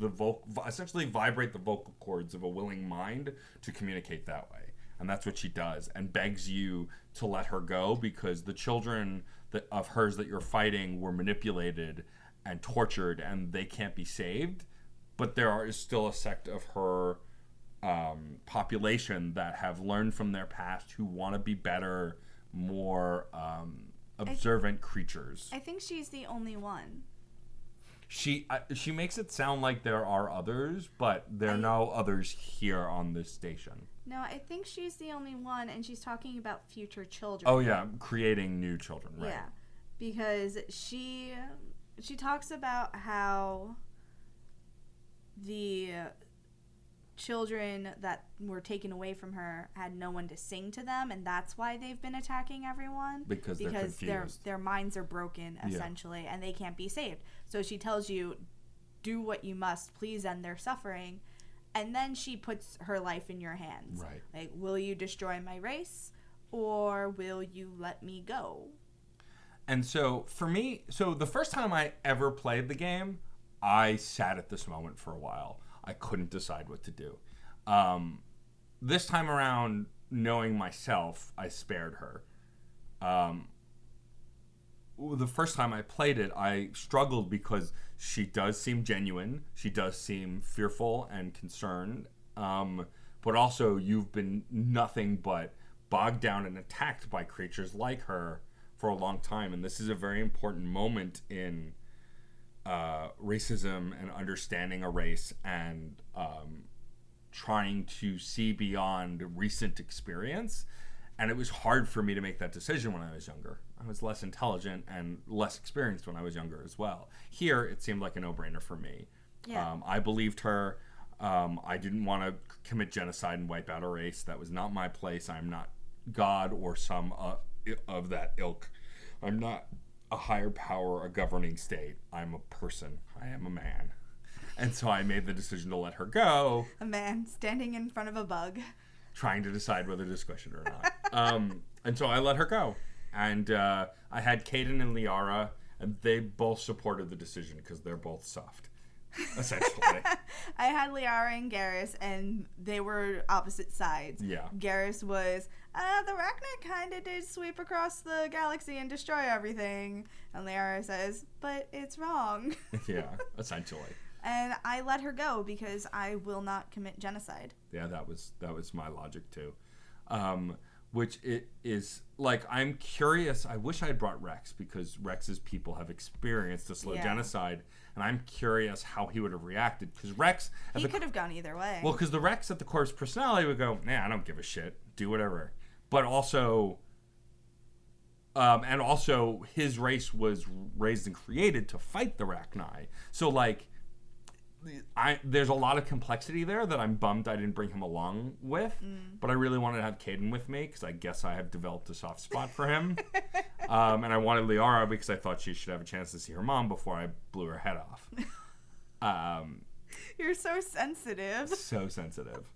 essentially vibrate the vocal cords of a willing mind to communicate that way. And that's what she does, and begs you to let her go because the children of hers that you're fighting were manipulated and tortured, and they can't be saved. But there is still a sect of her population that have learned from their past who want to be better, more observant creatures. I think she's the only one. She makes it sound like there are others, but there are no others here on this station. No, I think she's the only one, and she's talking about future children. Oh yeah, creating new children, right? Yeah, because she talks about how the children that were taken away from her had no one to sing to them, and that's why they've been attacking everyone. Because they're confused. Their minds are broken, essentially, and they can't be saved. So she tells you, do what you must, please end their suffering. And then she puts her life in your hands. Right. Like, will you destroy my race, or will you let me go? And so, for me, the first time I ever played the game, I sat at this moment for a while. I couldn't decide what to do. This time around, knowing myself, I spared her. The first time I played it, I struggled because she does seem genuine. She does seem fearful and concerned. But also, you've been nothing but bogged down and attacked by creatures like her for a long time. And this is a very important moment in racism and understanding a race and trying to see beyond recent experience. And it was hard for me to make that decision when I was younger. I was less intelligent and less experienced when I was younger as well. Here, it seemed like a no-brainer for me. Yeah. I believed her. I didn't want to commit genocide and wipe out a race. That was not my place. I'm not God or some of that ilk. I'm not a higher power, a governing state. I'm a person. I am a man. And so I made the decision to let her go. A man standing in front of a bug, trying to decide whether to squish it or not. And so I let her go. And I had Caden and Liara, and they both supported the decision because they're both soft, essentially. I had Liara and Garrus, and they were opposite sides. Yeah. Garrus was, the Rachni kind of did sweep across the galaxy and destroy everything. And Liara says, but it's wrong. Yeah, essentially. And I let her go because I will not commit genocide. Yeah, that was my logic too. Which it is, like, I'm curious. I wish I had brought Rex because Rex's people have experienced a slow genocide, and I'm curious how he would have reacted. Because Rex, he could have gone either way. Well, because the Rex at the Corps personality would go, "Nah, I don't give a shit. Do whatever." But also, and also, his race was raised and created to fight the Rachni. So, like, there's a lot of complexity there that I'm bummed I didn't bring him along with, but I really wanted to have Caden with me because I guess I have developed a soft spot for him. And I wanted Liara because I thought she should have a chance to see her mom before I blew her head off. You're so sensitive. So sensitive.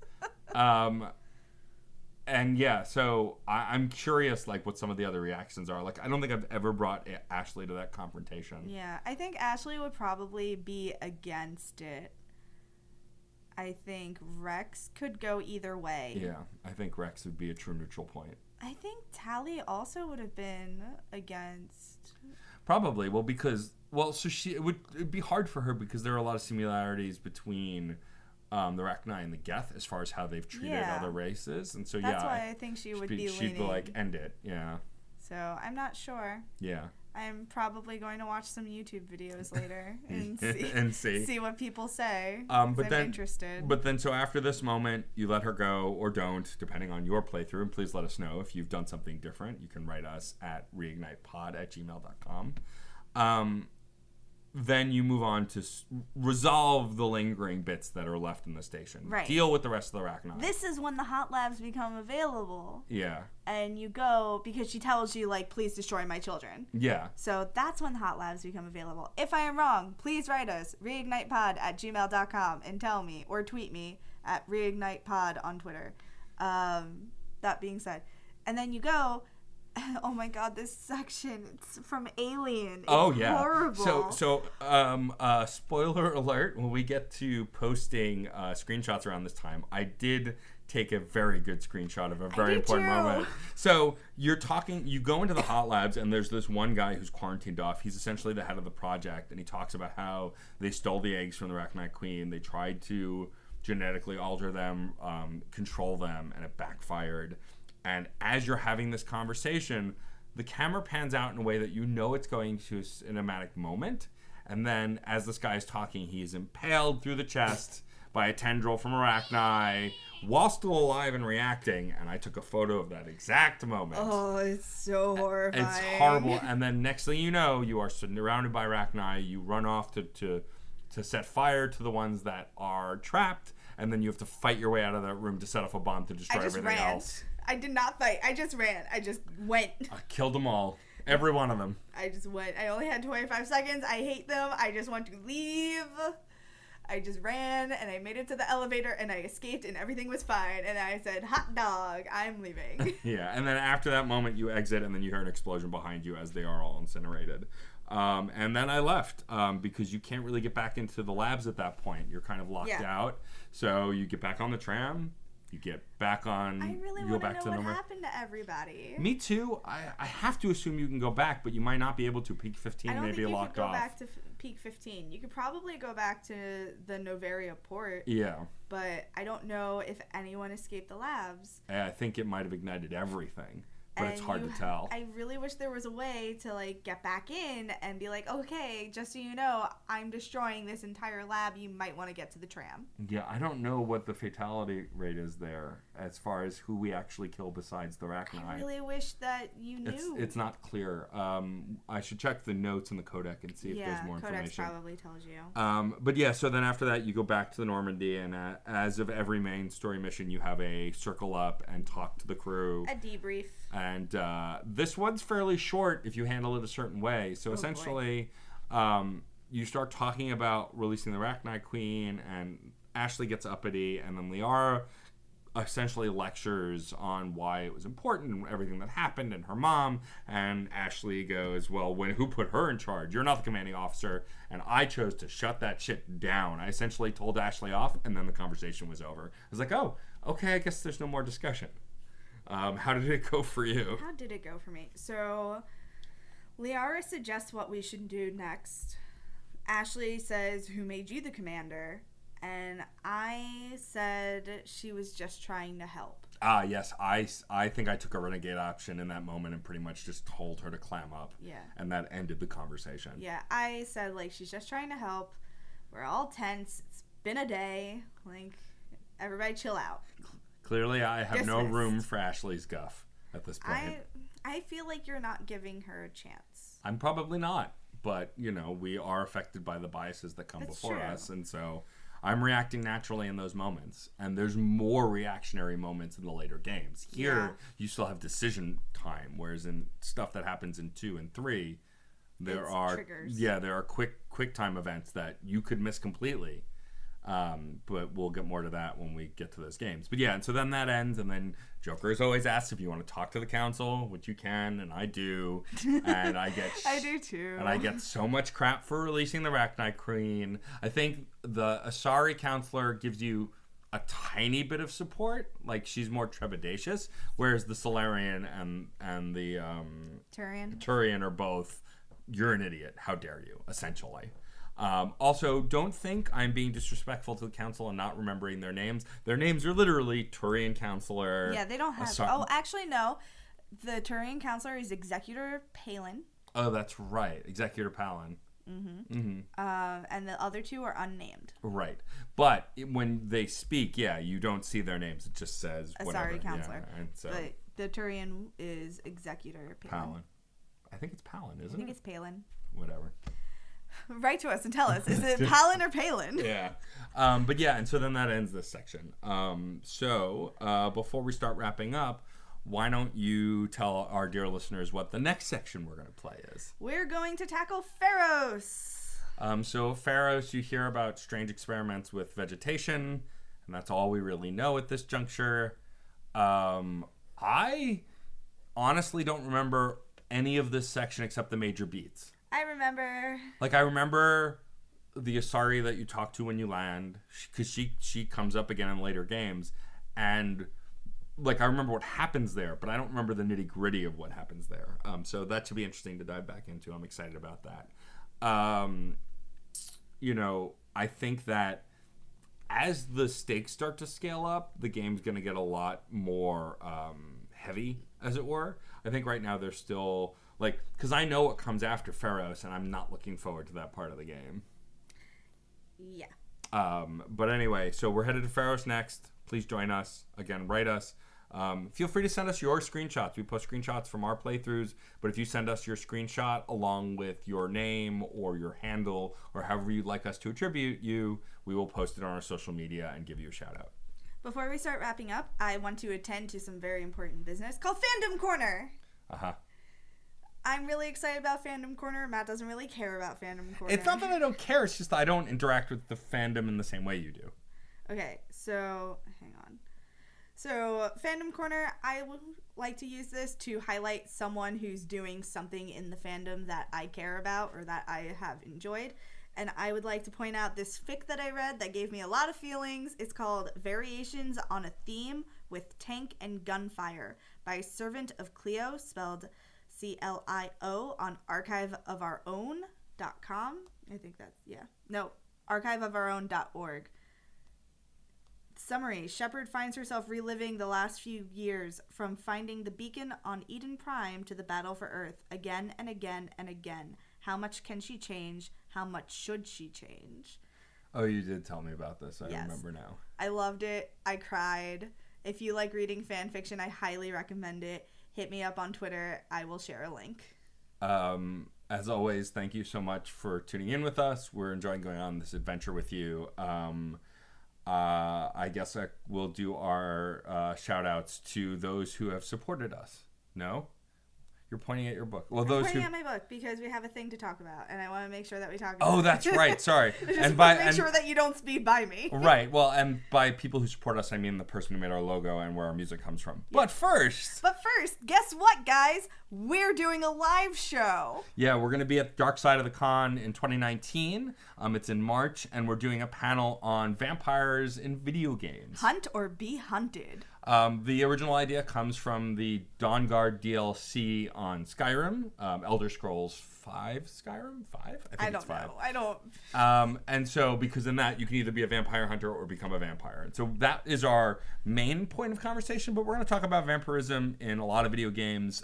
And yeah, so I'm curious, like, what some of the other reactions are. Like, I don't think I've ever brought Ashley to that confrontation. Yeah, I think Ashley would probably be against it. I think Rex could go either way. Yeah, I think Rex would be a true neutral point. I think Tally also would have been against. Probably. Well, because... Well, so it'd be hard for her because there are a lot of similarities between... the Rachni and the Geth as far as how they've treated other races. And so, that's why I think she would be leaning. She'd be like, end it. Yeah. So, I'm not sure. Yeah. I'm probably going to watch some YouTube videos later and see what people say. But then, I'm interested. But then, so after this moment, you let her go or don't, depending on your playthrough. And please let us know if you've done something different. You can write us at reignitepod@gmail.com. Then you move on to resolve the lingering bits that are left in the station. Right. Deal with the rest of the Rachni. This is when the hot labs become available. Yeah. And you go, because she tells you, like, please destroy my children. Yeah. So that's when the hot labs become available. If I am wrong, please write us, reignitepod@gmail.com, and tell me, or tweet me at reignitepod on Twitter. That being said. And then you go... Oh my god, this section, it's from Alien. It's horrible. So spoiler alert, when we get to posting screenshots around this time, I did take a very good screenshot of a very important moment. So you go into the hot labs, and there's this one guy who's quarantined off. He's essentially the head of the project, and he talks about how they stole the eggs from the Rachni Queen. They tried to genetically alter them, control them, and it backfired. And as you're having this conversation, the camera pans out in a way that you know it's going to a cinematic moment. And then as this guy is talking, he is impaled through the chest by a tendril from Arachni while still alive and reacting. And I took a photo of that exact moment. Oh, it's so horrifying. It's horrible. And then next thing you know, you are surrounded by Arachni. You run off to set fire to the ones that are trapped. And then you have to fight your way out of that room to set off a bomb to destroy everything else. I did not fight. I just ran. I just went. I killed them all. Every one of them. I just went. I only had 25 seconds. I hate them. I just want to leave. I just ran, and I made it to the elevator, and I escaped, and everything was fine. And I said, hot dog, I'm leaving. Yeah, and then after that moment, you exit, and then you hear an explosion behind you as they are all incinerated. And then I left because you can't really get back into the labs at that point. You're kind of locked out. So you get back on the tram. You get back on. I really want to know what happened to everybody. Me too. I have to assume you can go back, but you might not be able to. Peak 15 may be locked off. I don't think you could go back to Peak 15. You could probably go back to the Noveria port. Yeah. But I don't know if anyone escaped the labs. I think it might have ignited everything. But it's hard to tell. I really wish there was a way to, like, get back in and be like, okay, just so you know, I'm destroying this entire lab. You might want to get to the tram. Yeah, I don't know what the fatality rate is there as far as who we actually kill besides the Rachni. I really wish that you knew. It's not clear. I should check the notes in the codec and see if there's more information. Yeah, Codex probably tells you. But yeah, so then after that, you go back to the Normandy, and as of every main story mission, you have a circle up and talk to the crew. A debrief. And this one's fairly short if you handle it a certain way. So essentially, you start talking about releasing the Rachni Queen, and Ashley gets uppity, and then Liara essentially lectures on why it was important and everything that happened and her mom. And Ashley goes, well, who put her in charge? You're not the commanding officer, and I chose to shut that shit down. I essentially told Ashley off, and then the conversation was over. I was like, oh, okay, I guess there's no more discussion. How did it go for you? How did it go for me? So, Liara suggests what we should do next. Ashley says, who made you the commander? And I said she was just trying to help. Yes. I think I took a renegade option in that moment and pretty much just told her to clam up. Yeah. And that ended the conversation. Yeah, I said, like, she's just trying to help. We're all tense. It's been a day. Like, everybody chill out. Clearly, I have no room for Ashley's guff at this point. I feel like you're not giving her a chance. I'm probably not. But, you know, we are affected by the biases that come before us. And so I'm reacting naturally in those moments, and there's more reactionary moments in the later games. Here, you still have decision time, whereas in stuff that happens in 2 and 3, there are triggers. There are quick time events that you could miss completely. But we'll get more to that when we get to those games. But yeah, and so then that ends, and then Joker is always asked if you want to talk to the council, which you can, and I do, and I get I do too, and I get so much crap for releasing the Arachnite Queen. I think the Asari counselor gives you a tiny bit of support, like she's more trepidatious, whereas the Solarian and the Turian are both, you're an idiot, how dare you, essentially. Also, don't think I'm being disrespectful to the council and not remembering their names. Their names are literally Turian Counselor. Yeah, they don't have... actually, no. The Turian Counselor is Executor Palin. Oh, that's right. Executor Palin. Mm-hmm. Mm-hmm. And the other 2 are unnamed. Right. But when they speak, you don't see their names. It just says whatever. Asari Counselor. Yeah, and so, but the Turian is Executor Palin. I think it's Palin, isn't it? I think it's Palin. Whatever. Write to us and tell us, is it Palin or Palin? Yeah. But yeah, and so then that ends this section. So before we start wrapping up, why don't you tell our dear listeners what the next section we're going to play is? We're going to tackle Pharos. So Pharos, you hear about strange experiments with vegetation, and that's all we really know at this juncture. I honestly don't remember any of this section except the major beats. I remember. Like, I remember the Asari that you talk to when you land, because she comes up again in later games, and like I remember what happens there, but I don't remember the nitty gritty of what happens there. So that should be interesting to dive back into. I'm excited about that. I think that as the stakes start to scale up, the game's going to get a lot more heavy, as it were. I think right now there's still... because I know what comes after Pharos, and I'm not looking forward to that part of the game. Yeah. But anyway, so we're headed to Pharos next. Please join us. Again, write us. Feel free to send us your screenshots. We post screenshots from our playthroughs, but if you send us your screenshot along with your name or your handle or however you'd like us to attribute you, we will post it on our social media and give you a shout out. Before we start wrapping up, I want to attend to some very important business called Fandom Corner. Uh-huh. I'm really excited about Fandom Corner. Matt doesn't really care about Fandom Corner. It's not that I don't care. It's just that I don't interact with the fandom in the same way you do. Okay, so hang on. So Fandom Corner, I would like to use this to highlight someone who's doing something in the fandom that I care about or that I have enjoyed. And I would like to point out this fic that I read that gave me a lot of feelings. It's called Variations on a Theme with Tank and Gunfire by Servant of Cleo, spelled CLIO, on archiveofourown.com. I think that's, archiveofourown.org. Summary: Shepard finds herself reliving the last few years, from finding the beacon on Eden Prime to the battle for Earth, again and again and again. How much can she change? How much should she change? Oh, you did tell me about this. I remember now. I loved it. I cried. If you like reading fan fiction, I highly recommend it. Hit me up on Twitter. I will share a link. As always, thank you so much for tuning in with us. We're enjoying going on this adventure with you. I guess we'll do our shout outs to those who have supported us. No? You're pointing at your book. Well, I'm pointing at my book because we have a thing to talk about, and I want to make sure that we talk about it. Oh, that's right. Sorry. And make sure that you don't speed by me. Right. Well, and by people who support us, I mean the person who made our logo and where our music comes from. Yeah. But first, guess what, guys? We're doing a live show. Yeah, we're going to be at Dark Side of the Con in 2019. It's in March, and we're doing a panel on vampires in video games. Hunt or be hunted. The original idea comes from the Dawnguard DLC on Skyrim, Elder Scrolls 5 Skyrim? 5? I think it's 5. I don't. And so, because in that, you can either be a vampire hunter or become a vampire. And so that is our main point of conversation, but we're going to talk about vampirism in a lot of video games,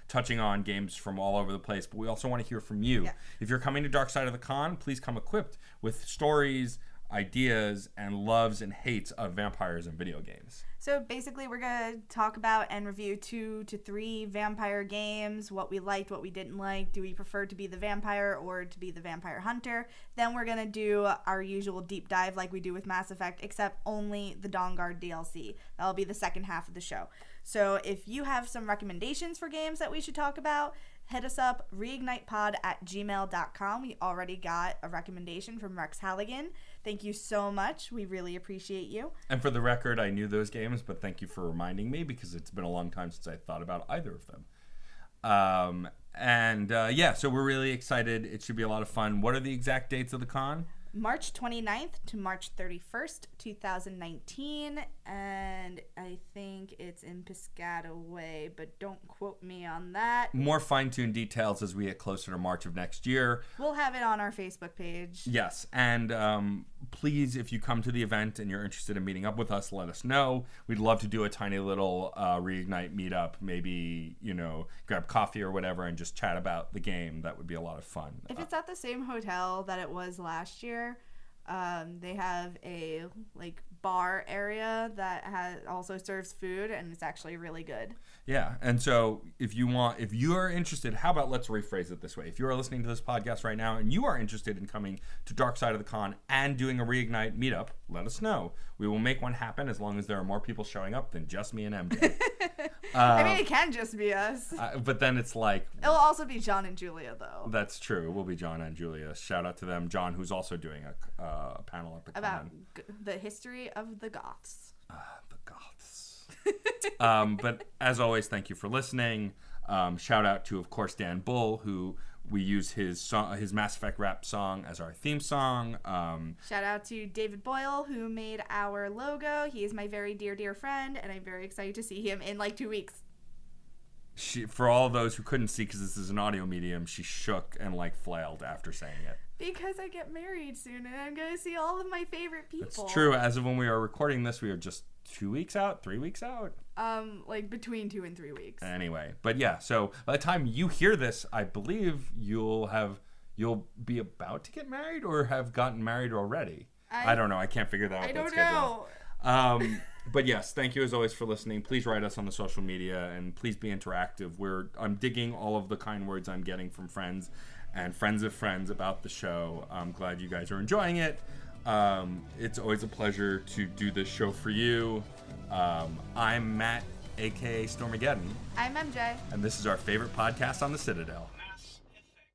touching on games from all over the place. But we also want to hear from you. Yeah. If you're coming to Dark Side of the Con, please come equipped with stories, ideas and loves and hates of vampires in video games. So basically, we're going to talk about and review 2 to 3 vampire games, what we liked, what we didn't like. Do we prefer to be the vampire or to be the vampire hunter? Then we're going to do our usual deep dive like we do with Mass Effect, except only the Dawn Guard DLC. That'll be the second half of the show. So if you have some recommendations for games that we should talk about, hit us up, reignitepod@gmail.com. We already got a recommendation from Rex Halligan. Thank you so much. We really appreciate you. And for the record, I knew those games, but thank you for reminding me because it's been a long time since I thought about either of them. So we're really excited. It should be a lot of fun. What are the exact dates of the con? March 29th to March 31st, 2019, and I think it's in Piscataway, but don't quote me on that. More fine-tuned details as we get closer to March of next year. We'll have it on our Facebook page. Yes, and please, if you come to the event and you're interested in meeting up with us, let us know. We'd love to do a tiny little Reignite meetup, maybe, grab coffee or whatever and just chat about the game. That would be a lot of fun. If it's at the same hotel that it was last year, they have a bar area that also serves food, and it's actually really good. Yeah, and so if you are interested, how about let's rephrase it this way. If you are listening to this podcast right now and you are interested in coming to Dark Side of the Con and doing a Reignite meetup, let us know. We will make one happen as long as there are more people showing up than just me and MJ. I mean, it can just be us. But then it's like... It'll also be John and Julia, though. That's true. It will be John and Julia. Shout out to them. John, who's also doing a panel at the about con. The history of the Goths. The Goths. But as always, thank you for listening. Shout out to, of course, Dan Bull, who we use his Mass Effect rap song as our theme song. Shout out to David Boyle, who made our logo. He is my very dear, dear friend, and I'm very excited to see him in 2 weeks. For all those who couldn't see, because this is an audio medium, she shook and flailed after saying it. Because I get married soon, and I'm going to see all of my favorite people. That's true. As of when we are recording this, we are just 2 weeks out, 3 weeks out. Between 2 and 3 weeks. Anyway, but yeah, so by the time you hear this, I believe you'll be about to get married or have gotten married already. I don't know. I can't figure that out. I don't know. But yes, thank you as always for listening. Please write us on the social media and please be interactive. I'm digging all of the kind words I'm getting from friends and friends of friends about the show. I'm glad you guys are enjoying it. It's always a pleasure to do this show for you. I'm Matt, aka Stormageddon. I'm MJ. And this is our favorite podcast on the Citadel.